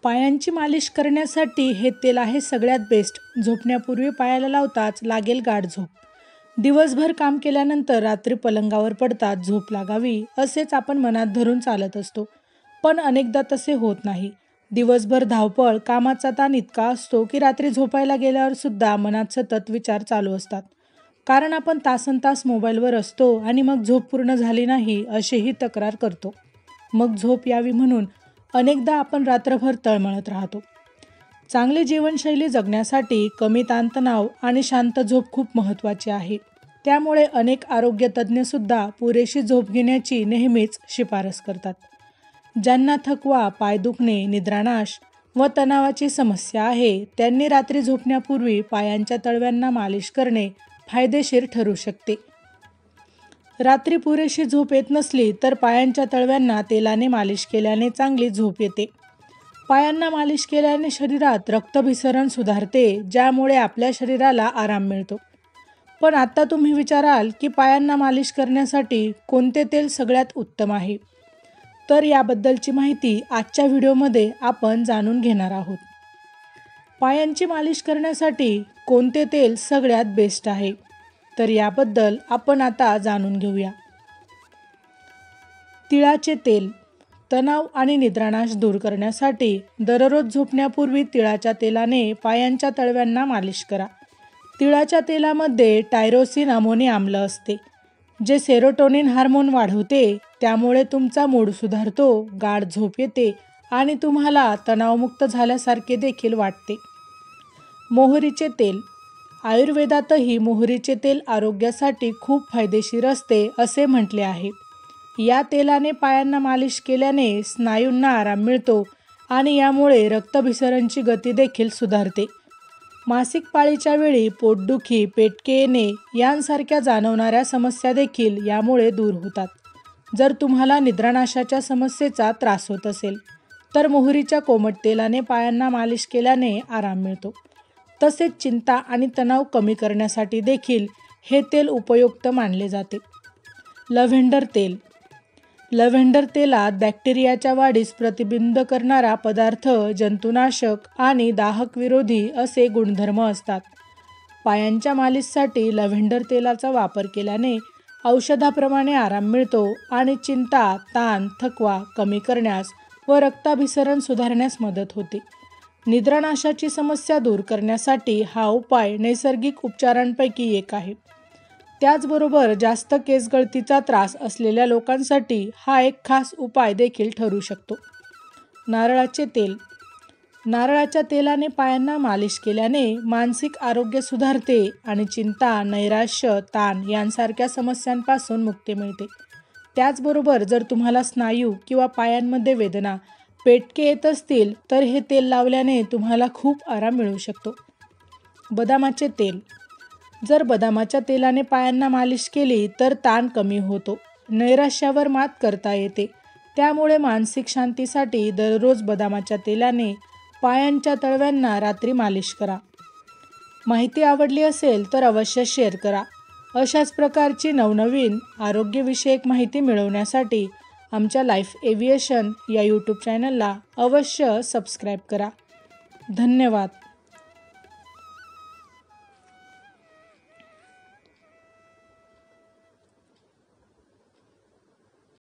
पायांची मालिश करण्यासाठी हे तेल आहे सगळ्यात बेस्ट. झोपण्यापूर्वी पायाला लावताच लागेल गाढ झोप. दिवसभर काम केल्यानंतर रात्री पलंगावर पडताच झोप लागावी असेच आपण मनात धरून चालत असतो, पण अनेकदा तसे होत नाही. दिवसभर धावपळ, कामाचा ताण इतका असतो की रात्री झोपायला गेल्यावर सुद्धा मनात सतत विचार चालू असतात. कारण आपण तासनतास मोबाईलवर असतो आणि मग झोप पूर्ण झाली नाही अशीही तक्रार करतो. मग झोप यावी म्हणून अनेकदा आपण रात्रभर तळमळत राहतो. चांगली जीवनशैली जगण्यासाठी कमी ताणतणाव आणि शांत झोप खूप महत्त्वाची आहे. त्यामुळे अनेक आरोग्य तज्ज्ञसुद्धा पुरेशी झोप घेण्याची नेहमीच शिफारस करतात. ज्यांना थकवा, पाय दुखणे, निद्रानाश व तणावाची समस्या आहे त्यांनी रात्री झोपण्यापूर्वी पायांच्या तळव्यांना मालिश करणे फायदेशीर ठरू शकते. रात्री पुरेशी झोप येत नसली तर पायांच्या तळव्यांना तेलाने मालिश केल्याने चांगली झोप येते. पायांना मालिश केल्याने शरीरात रक्तभिसरण सुधारते, ज्यामुळे आपल्या शरीराला आराम मिळतो. पण आता तुम्ही विचाराल की पायांना मालिश करण्यासाठी कोणते तेल सगळ्यात उत्तम आहे? तर याबद्दलची माहिती आजच्या व्हिडिओमध्ये आपण जाणून घेणार आहोत. पायांची मालिश करण्यासाठी कोणते तेल सगळ्यात बेस्ट आहे? तर याबद्दल आपण आता जाणून घेऊया. तिळाचे तेल. तणाव आणि निद्रानाश दूर करण्यासाठी दररोज झोपण्यापूर्वी तिळाच्या तेलाने पायांच्या तळव्यांना मालिश करा. तिळाच्या तेलामध्ये टायरोसिन अमोनी आम्ल असते, जे सेरोटोनिन हार्मोन वाढवते. त्यामुळे तुमचा मूड सुधारतो, गाढ झोप येते आणि तुम्हाला तणावमुक्त झाल्यासारखे देखील वाटते. मोहरीचे तेल. आयुर्वेदातही मोहरीचे तेल आरोग्यासाठी खूप फायदेशीर असते असे म्हटले आहे. या तेलाने पायांना मालिश केल्याने स्नायूंना आराम मिळतो आणि यामुळे रक्तभिसरणची गती देखील सुधारते. मासिक पाळीच्या वेळी पोटदुखी, पेटके येणे यांसारख्या जाणवणाऱ्या समस्या देखील यामुळे दूर होतात. जर तुम्हाला निद्रानाशाच्या समस्येचा त्रास होत असेल तर मोहरीच्या कोमट तेलाने पायांना मालिश केल्याने आराम मिळतो. तसेच चिंता आणि तणाव कमी करण्यासाठी देखील हे तेल उपयुक्त मानले जाते. लव्हेंडर तेल. लव्हेंडर तेलात बॅक्टेरियाच्या वाढीस प्रतिबंध करणारा पदार्थ, जंतुनाशक आणि दाहक विरोधी असे गुणधर्म असतात. पायांच्या मालिशसाठी लव्हेंडर तेलाचा वापर केल्याने औषधाप्रमाणे आराम मिळतो आणि चिंता, ताण, थकवा कमी करण्यास व रक्ताभिसरण सुधारण्यास मदत होते. निद्रानाशाची समस्या दूर करण्यासाठी हा उपाय नैसर्गिक उपचारांपैकी एक आहे. त्याचबरोबर जास्त केसगळतीचा त्रास असलेल्या लोकांसाठी हा एक खास उपाय देखील ठरू शकतो. नारळाचे तेल. नारळाच्या तेलाने पायांना मालिश केल्याने मानसिक आरोग्य सुधारते आणि चिंता, नैराश्य, ताण यांसारख्या समस्यांपासून मुक्ती मिळते. त्याचबरोबर जर तुम्हाला स्नायू किंवा पायांमध्ये वेदना, पेटके येत असतील तर हे तेल लावल्याने तुम्हाला खूप आराम मिळू शकतो. बदामाचे तेल. जर बदामाच्या तेलाने पायांना मालिश केली तर ताण कमी होतो, नैराश्यावर मात करता येते. त्यामुळे मानसिक शांतीसाठी दररोज बदामाच्या तेलाने पायांच्या तळव्यांना रात्री मालिश करा. माहिती आवडली असेल तर अवश्य शेअर करा. अशाच प्रकारची नवनवीन आरोग्यविषयक माहिती मिळवण्यासाठी आमच्या लाईफ एव्हिएशन या यूट्यूब चॅनलला अवश्य सबस्क्राईब करा. धन्यवाद.